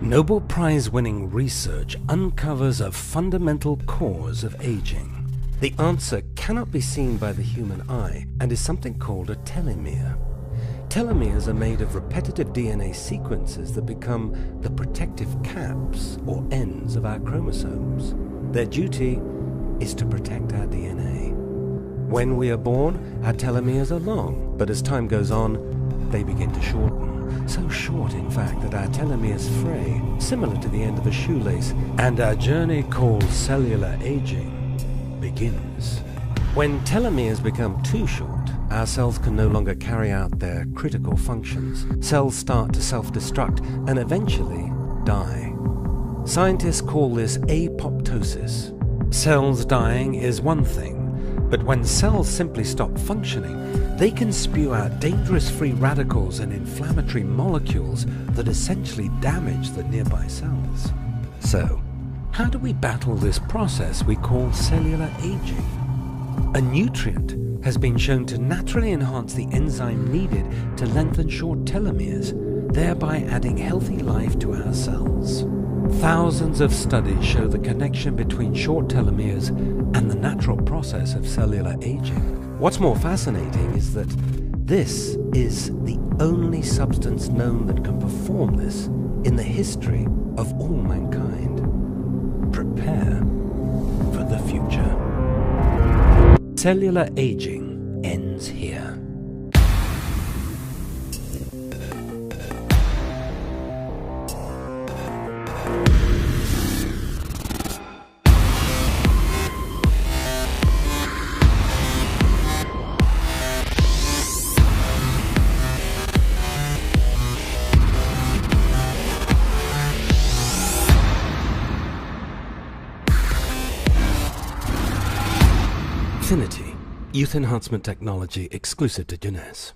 Nobel Prize-winning research uncovers a fundamental cause of aging. The answer cannot be seen by the human eye and is something called a telomere. Telomeres are made of repetitive DNA sequences that become the protective caps or ends of our chromosomes. Their duty is to protect our DNA. When we are born, our telomeres are long, but as time goes on, they begin to shorten. So short, in fact, that our telomeres fray, similar to the end of a shoelace, and our journey called cellular aging begins. When telomeres become too short, our cells can no longer carry out their critical functions. Cells start to self-destruct and eventually die. Scientists call this apoptosis. Cells dying is one thing, but when cells simply stop functioning, they can spew out dangerous free radicals and inflammatory molecules that essentially damage the nearby cells. So, how do we battle this process we call cellular aging? A nutrient has been shown to naturally enhance the enzyme needed to lengthen short telomeres, thereby adding healthy life to our cells. Thousands of studies show the connection between short telomeres and the natural process of cellular aging. What's more fascinating is that this is the only substance known that can perform this in the history of all mankind. Prepare for the future. Cellular aging ends here. Affinity, youth enhancement technology exclusive to Jeunesse.